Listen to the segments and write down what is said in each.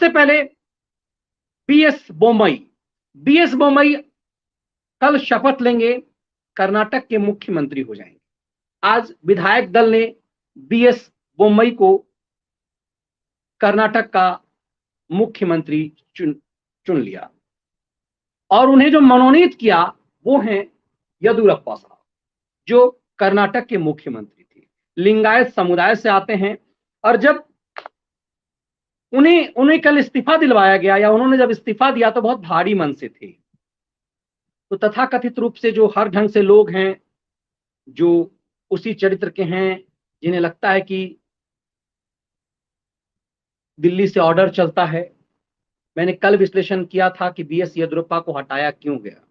सबसे पहले B S Bommai कल शपथ लेंगे, कर्नाटक के मुख्यमंत्री हो जाएंगे। आज विधायक दल ने बी एस बोम्मई को कर्नाटक का मुख्यमंत्री चुन लिया और उन्हें जो मनोनीत किया वो हैं येदियुरप्पा साहब, जो कर्नाटक के मुख्यमंत्री थे, लिंगायत समुदाय से आते हैं। और जब उन्हें कल इस्तीफा दिलवाया गया या उन्होंने जब इस्तीफा दिया तो बहुत भारी मन से थे। तो तथाकथित रूप से जो हर ढंग से लोग हैं, जो उसी चरित्र के हैं, जिन्हें लगता है कि दिल्ली से ऑर्डर चलता है, मैंने कल विश्लेषण किया था कि बी एस येदियुरप्पा को हटाया क्यों गया।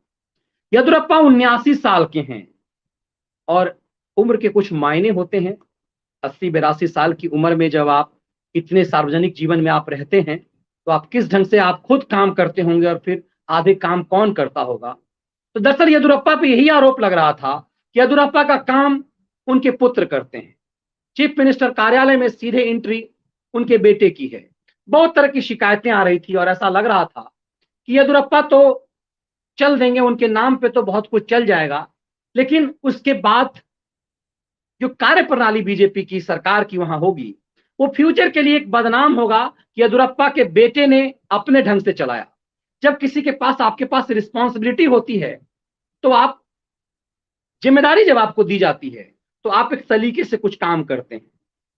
येदियुरप्पा 79 साल के हैं और उम्र के कुछ मायने होते हैं। 80-82 साल की उम्र में जब आप इतने सार्वजनिक जीवन में आप रहते हैं तो आप किस ढंग से आप खुद काम करते होंगे और फिर आधे काम कौन करता होगा। तो दरअसल येदियुरप्पा पे यही आरोप लग रहा था कि येदियुरप्पा का काम उनके पुत्र करते हैं। चीफ मिनिस्टर कार्यालय में सीधे एंट्री उनके बेटे की है। बहुत तरह की शिकायतें आ रही थी और ऐसा लग रहा था कि येदियुरप्पा तो चल देंगे, उनके नाम पे तो बहुत कुछ चल जाएगा, लेकिन उसके बाद जो कार्य प्रणाली बीजेपी की सरकार की वहां होगी वो फ्यूचर के लिए एक बदनाम होगा कि येदियुरप्पा के बेटे ने अपने ढंग से चलाया। जब किसी के पास आपके पास रिस्पॉन्सिबिलिटी होती है तो आप जिम्मेदारी जब आपको दी जाती है तो आप एक सलीके से कुछ काम करते हैं।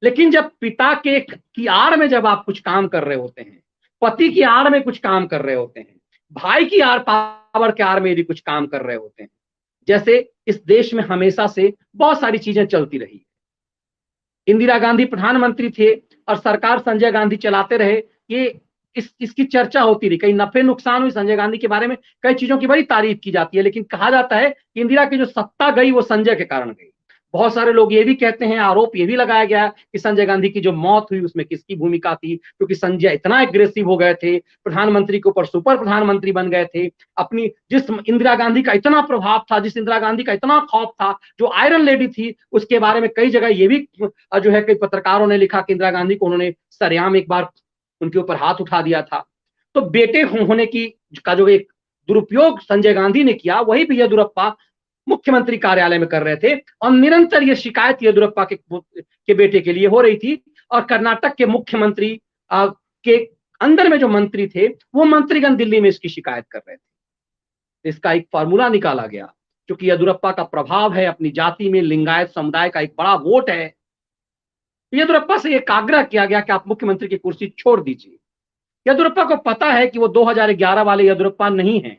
लेकिन जब पिता के की आड़ में जब आप कुछ काम कर रहे होते हैं, पति की आड़ में कुछ काम कर रहे होते हैं, भाई की आड़ पावर के आड़ में यदि कुछ काम कर रहे होते हैं, जैसे इस देश में हमेशा से बहुत सारी चीजें चलती रही। इंदिरा गांधी प्रधानमंत्री थे और सरकार संजय गांधी चलाते रहे, ये इसकी चर्चा होती रही, कई नफे नुकसान हुई संजय गांधी के बारे में, कई चीजों की बड़ी तारीफ की जाती है, लेकिन कहा जाता है कि इंदिरा की जो सत्ता गई वो संजय के कारण गई। बहुत सारे लोग ये भी कहते हैं, आरोप ये भी लगाया गया कि संजय गांधी की जो मौत हुई उसमें किसकी भूमिका थी, क्योंकि संजय इतना एग्रेसिव हो गए थे, प्रधानमंत्री के ऊपर सुपर प्रधानमंत्री बन गए थे। अपनी जिस इंदिरा गांधी का इतना प्रभाव था, जिस इंदिरा गांधी का इतना खौफ था, जो आयरन लेडी थी, उसके बारे में कई जगह ये भी जो है कई पत्रकारों ने लिखा कि इंदिरा गांधी को उन्होंने सरेआम एक बार उनके ऊपर हाथ उठा दिया था। तो बेटे होने की का जो एक दुरुपयोग संजय गांधी ने किया, वही भी येदियुरप्पा मुख्यमंत्री कार्यालय में कर रहे थे और निरंतर ये शिकायत येदियुरप्पा के बेटे के लिए हो रही थी। और कर्नाटक के मुख्यमंत्री के अंदर में जो मंत्री थे वो मंत्रीगण दिल्ली में इसकी शिकायत कर रहे थे। इसका एक फॉर्मूला निकाला गया, क्योंकि येदियुरप्पा का प्रभाव है अपनी जाति में, लिंगायत समुदाय का एक बड़ा वोट है। येदियुरप्पा से एक आग्रह किया गया कि आप मुख्यमंत्री की कुर्सी छोड़ दीजिए। येदियुरप्पा को पता है कि वो 2011 वाले येदियुरप्पा नहीं है,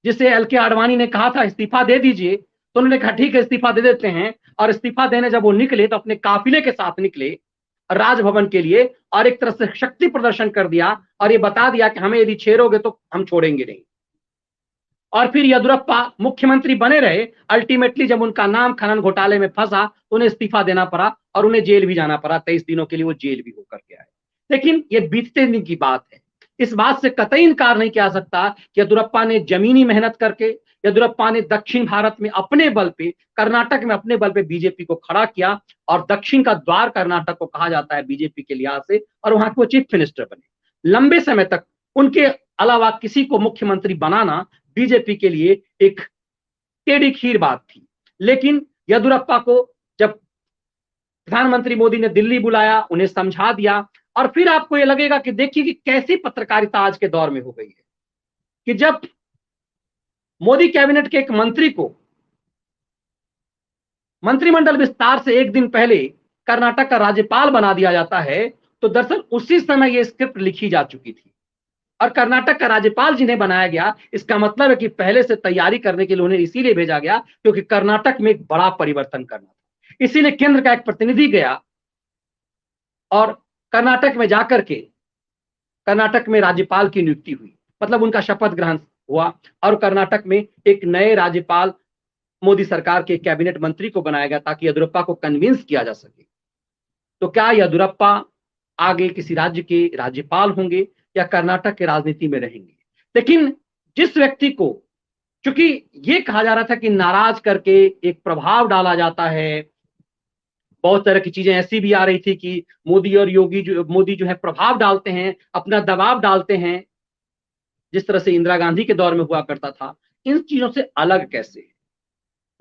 जिसे एल के आडवाणी ने कहा था इस्तीफा दे दीजिए, तो उन्होंने कहा ठीक है इस्तीफा दे देते हैं। और इस्तीफा देने जब वो निकले तो अपने काफिले के साथ निकले राजभवन के लिए और एक तरह से शक्ति प्रदर्शन कर दिया और ये बता दिया कि हमें यदि छेड़ोगे तो हम छोड़ेंगे नहीं। और फिर येदियुरप्पा मुख्यमंत्री बने रहे। अल्टीमेटली जब उनका नाम खनन घोटाले में फंसा तो उन्हें इस्तीफा देना पड़ा और उन्हें जेल भी जाना पड़ा। 23 दिनों के लिए वो जेल भी होकर के आए। लेकिन ये बीतते दिन की बात है, इस बात से कतई इनकार नहीं किया सकता कि येदियुरप्पा ने जमीनी मेहनत करके, येदियुरप्पा ने दक्षिण भारत में अपने बल पे, कर्नाटक में अपने बल पे बीजेपी को खड़ा किया और दक्षिण का द्वार कर्नाटक को कहा जाता है बीजेपी के लिहाज से, और वहां के वो चीफ मिनिस्टर बने। लंबे समय तक उनके अलावा किसी को मुख्यमंत्री बनाना बीजेपी के लिए एक टेढ़ी खीर बात थी। लेकिन येदियुरप्पा को जब प्रधानमंत्री मोदी ने दिल्ली बुलाया, उन्हें समझा दिया, और फिर आपको ये लगेगा कि देखिए कि कैसी पत्रकारिता आज के दौर में हो गई है कि जब मोदी कैबिनेट के एक मंत्री को मंत्रिमंडल विस्तार से एक दिन पहले कर्नाटक का राज्यपाल बना दिया जाता है, तो दरअसल उसी समय यह स्क्रिप्ट लिखी जा चुकी थी और कर्नाटक का राज्यपाल जिन्हें बनाया गया, इसका मतलब है कि पहले से तैयारी करने के लिए उन्हें इसीलिए भेजा गया क्योंकि कर्नाटक में एक बड़ा परिवर्तन करना था। इसीलिए केंद्र का एक प्रतिनिधि गया और कर्नाटक में जाकर के कर्नाटक में राज्यपाल की नियुक्ति हुई, मतलब उनका शपथ ग्रहण हुआ और कर्नाटक में एक नए राज्यपाल मोदी सरकार के कैबिनेट मंत्री को बनाया गया ताकि येदियुरप्पा को कन्विंस किया जा सके। तो क्या येदियुरप्पा आगे किसी राज्य के राज्यपाल होंगे या कर्नाटक के राजनीति में रहेंगे? लेकिन जिस व्यक्ति को, चूंकि ये कहा जा रहा था कि नाराज करके एक प्रभाव डाला जाता है बहुत तरह की चीजें ऐसी भी आ रही थी कि मोदी जो है प्रभाव डालते हैं, अपना दबाव डालते हैं, जिस तरह से इंदिरा गांधी के दौर में हुआ करता था। इन चीजों से अलग कैसे?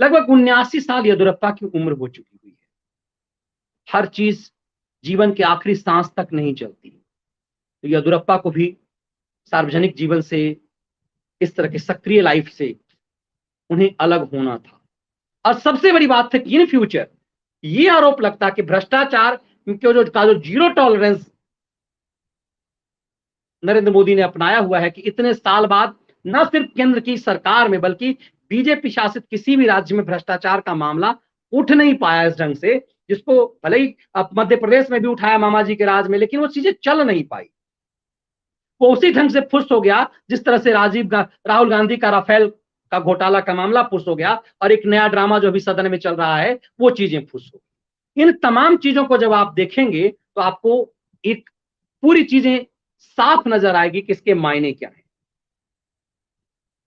लगभग 79 साल येदियुरप्पा की उम्र हो चुकी हुई है। हर चीज जीवन के आखिरी सांस तक नहीं चलती, तो येदियुरप्पा को भी सार्वजनिक जीवन से, इस तरह के सक्रिय लाइफ से उन्हें अलग होना था। और सबसे बड़ी बात है कि इन फ्यूचर ये आरोप लगता कि भ्रष्टाचार क्योंकि जो जीरो टॉलरेंस नरेंद्र मोदी ने अपनाया हुआ है कि इतने साल बाद न सिर्फ केंद्र की सरकार में बल्कि बीजेपी शासित किसी भी राज्य में भ्रष्टाचार का मामला उठ नहीं पाया इस ढंग से, जिसको भले ही मध्य प्रदेश में भी उठाया मामा जी के राज में, लेकिन वो चीजें चल नहीं पाई। वो उसी ढंग से फुस हो गया जिस तरह से राहुल गांधी का राफेल का घोटाला का मामला फुस हो गया, और एक नया ड्रामा जो अभी सदन में चल रहा है वो चीजें फुस हो गई। इन तमाम चीजों को जब आप देखेंगे तो आपको एक पूरी चीजें साफ नजर आएगी कि इसके मायने क्या है।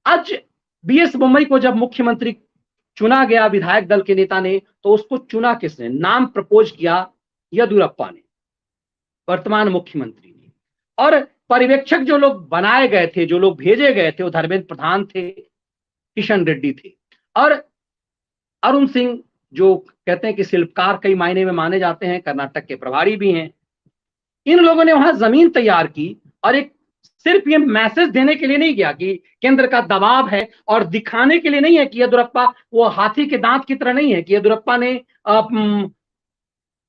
आज बीएस बोम्मई को जब मुख्यमंत्री चुना गया विधायक दल के नेता ने, तो उसको चुना किसने? नाम प्रपोज किया येदियुरप्पा ने, वर्तमान मुख्यमंत्री ने। और पर्यवेक्षक जो लोग बनाए गए थे, जो लोग भेजे गए थे, वो धर्मेंद्र प्रधान थे, किशन रेड्डी थे, और अरुण सिंह जो कहते हैं कि शिल्पकार कई मायने में माने जाते हैं, कर्नाटक के प्रभारी भी हैं। इन लोगों ने वहां जमीन तैयार की, और एक सिर्फ ये मैसेज देने के लिए नहीं गया कि केंद्र का दबाव है, और दिखाने के लिए नहीं है कि येदियुरप्पा वो हाथी के दांत की तरह नहीं है कि येदियुरप्पा ने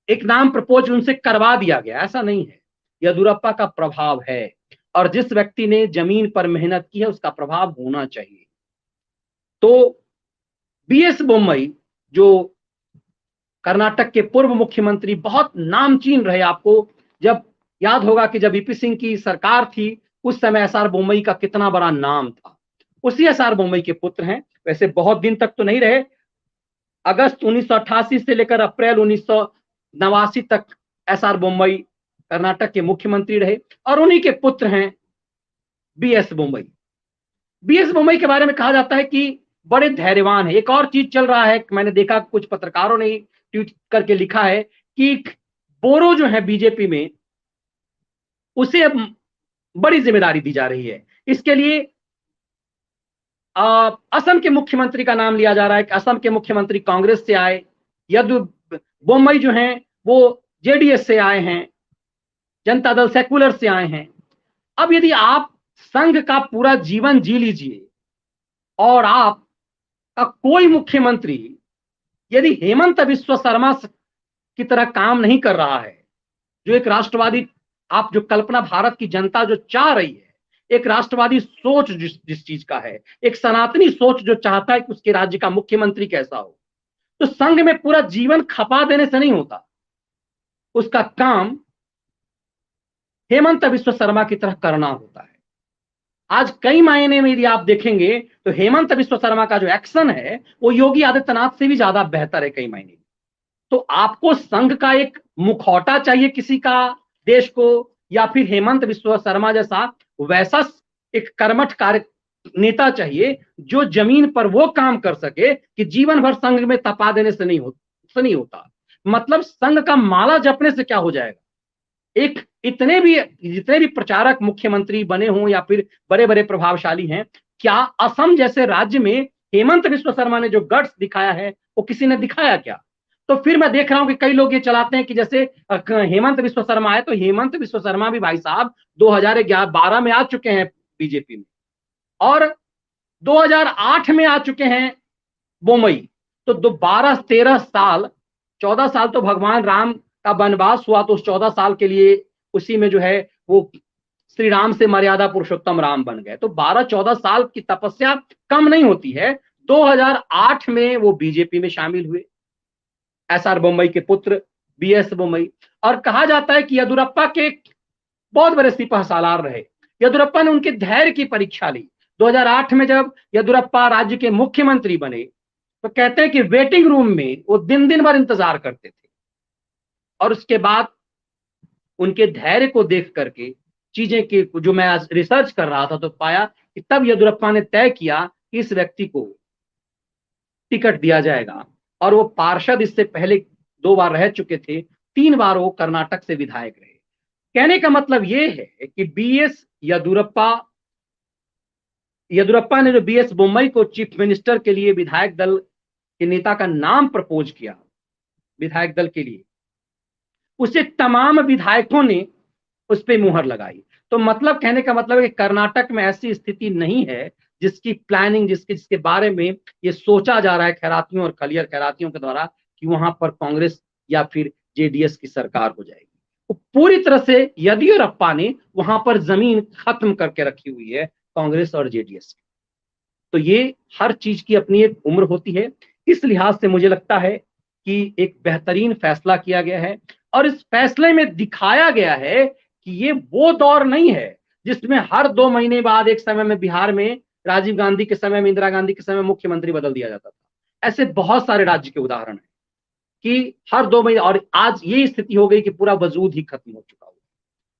एक नाम प्रपोज उनसे करवा दिया गया, ऐसा नहीं है। येदियुरप्पा का प्रभाव है, और जिस व्यक्ति ने जमीन पर मेहनत की है उसका प्रभाव होना चाहिए। तो बीएस बोम्मई जो कर्नाटक के पूर्व मुख्यमंत्री, बहुत नामचीन रहे। आपको जब याद होगा कि जब वीपी सिंह की सरकार थी उस समय एसआर बोम्मई का कितना बड़ा नाम था। उसी एसआर बोम्मई के पुत्र हैं। वैसे बहुत दिन तक तो नहीं रहे, अगस्त 1988 से लेकर अप्रैल 1989 तक एसआर बोम्मई कर्नाटक के मुख्यमंत्री रहे, और उन्हीं के पुत्र हैं बीएस बोम्मई। बीएस बोम्मई के बारे में कहा जाता है कि बड़े धैर्यवान है। एक और चीज चल रहा है, मैंने देखा कुछ पत्रकारों ने ट्वीट करके लिखा है कि बोरो जो है बीजेपी में, उसे अब बड़ी जिम्मेदारी दी जा रही है। इसके लिए असम के मुख्यमंत्री का नाम लिया जा रहा है कि असम के मुख्यमंत्री कांग्रेस से आए, यदु बोम्मई जो हैं वो जेडीएस से आए हैं, जनता दल सेकुलर से आए हैं। अब यदि आप संघ का पूरा जीवन जी लीजिए और आप का कोई मुख्यमंत्री यदि हेमंत बिस्वा शर्मा की तरह काम नहीं कर रहा है, जो एक राष्ट्रवादी, आप जो कल्पना भारत की जनता जो चाह रही है, एक राष्ट्रवादी सोच जिस चीज का है, एक सनातनी सोच जो चाहता है कि उसके राज्य का मुख्यमंत्री कैसा हो, तो संघ में पूरा जीवन खपा देने से नहीं होता। उसका काम हेमंत बिस्वा शर्मा की तरह करना होता है। आज कई मायने में यदि आप देखेंगे तो हेमंत बिस्वा शर्मा का जो एक्शन है वो योगी आदित्यनाथ से भी ज्यादा बेहतर है कई मायने में। तो आपको संघ का एक मुखौटा चाहिए किसी का देश को, या फिर हेमंत बिस्वा शर्मा जैसा वैसा एक कर्मठ कार्य नेता चाहिए जो जमीन पर वो काम कर सके कि जीवन भर संघ में तपा देने से नहीं होता। मतलब संघ का माला जपने से क्या हो जाएगा? एक जितने भी प्रचारक मुख्यमंत्री बने हों या फिर बड़े बड़े प्रभावशाली हैं, क्या असम जैसे राज्य में हेमंत बिस्वा शर्मा ने जो गट्स दिखाया है वो किसी ने दिखाया क्या? तो फिर मैं देख रहा हूं कि कई लोग ये चलाते हैं कि जैसे हेमंत बिस्वा शर्मा है तो हेमंत बिस्वा शर्मा भी भाई साहब 2012 में आ चुके हैं बीजेपी में, और 2008 में आ चुके हैं बोम्मई। तो 12-13 साल, 14 साल तो भगवान राम का वनवास हुआ, तो उस 14 साल के लिए उसी में जो है वो श्री राम से मर्यादा पुरुषोत्तम राम बन गए। तो 12-14 साल की तपस्या कम नहीं होती है। 2008 में वो बीजेपी में शामिल हुए, एसआर बोम्मई के पुत्र बीएस बोम्मई। और कहा जाता है कि येदियुरप्पा के बहुत बड़े सिपह सालार रहे। येदियुरप्पा ने उनके धैर्य की परीक्षा ली। 2008 में जब येदियुरप्पा राज्य के मुख्यमंत्री बने तो कहते हैं कि वेटिंग रूम में वो दिन दिन भर इंतजार करते थे, और उसके बाद उनके धैर्य को देख करके चीजें की जो मैं आज रिसर्च कर रहा था तो पाया कि तब येदियुरप्पा ने तय किया कि इस व्यक्ति को टिकट दिया जाएगा। और वो पार्षद इससे पहले 2 बार रह चुके थे, 3 बार वो कर्नाटक से विधायक रहे। कहने का मतलब ये है कि बीएस येदुरप्पा ने जो बीएस बोम्मई को चीफ मिनिस्टर के लिए विधायक दल के नेता का नाम प्रपोज किया विधायक दल के लिए, उसे तमाम विधायकों ने उस पर मुहर लगाई। तो मतलब कहने का मतलब है कि कर्नाटक में ऐसी स्थिति नहीं है जिसकी प्लानिंग जिसके बारे में ये सोचा जा रहा है खैरातियों और खलियर खैरातियों के द्वारा कि वहां पर कांग्रेस या फिर जेडीएस की सरकार हो जाएगी। तो पूरी तरह से येदियुरप्पा ने वहां पर जमीन खत्म करके रखी हुई है कांग्रेस और जेडीएस की। तो ये हर चीज की अपनी एक उम्र होती है। इस लिहाज से मुझे लगता है कि एक बेहतरीन फैसला किया गया है और इस फैसले में दिखाया गया है कि ये वो दौर नहीं है जिसमें हर 2 महीने बाद एक समय में बिहार में राजीव गांधी के समय में, इंदिरा गांधी के समय मुख्यमंत्री बदल दिया जाता था। ऐसे बहुत सारे राज्य के उदाहरण हैं कि हर 2 महीने, और आज ये स्थिति हो गई कि पूरा वजूद ही खत्म हो चुका हुआ।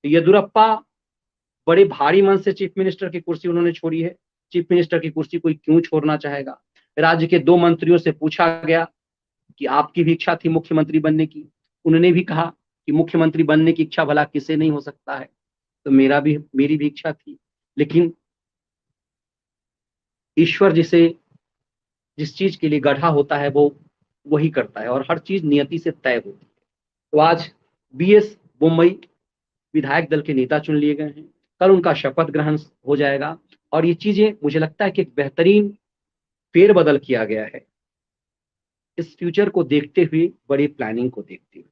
तो येदियुरप्पा बड़े भारी मन से चीफ मिनिस्टर की कुर्सी उन्होंने छोड़ी है। चीफ मिनिस्टर की कुर्सी कोई क्यों छोड़ना चाहेगा? राज्य के 2 मंत्रियों से पूछा गया कि आपकी भी इच्छा थी मुख्यमंत्री बनने की, उन्होंने भी कहा कि मुख्यमंत्री बनने की इच्छा भला किसे नहीं हो सकता है। तो मेरी भी इच्छा थी, लेकिन ईश्वर जिस चीज के लिए गढ़ा होता है वो वही करता है और हर चीज नियति से तय होती है। तो आज बीएस बोम्मई विधायक दल के नेता चुन लिए गए हैं, कल उनका शपथ ग्रहण हो जाएगा और ये चीजें मुझे लगता है कि एक बेहतरीन फेरबदल किया गया है इस फ्यूचर को देखते हुए, बड़ी प्लानिंग को देखते हुए।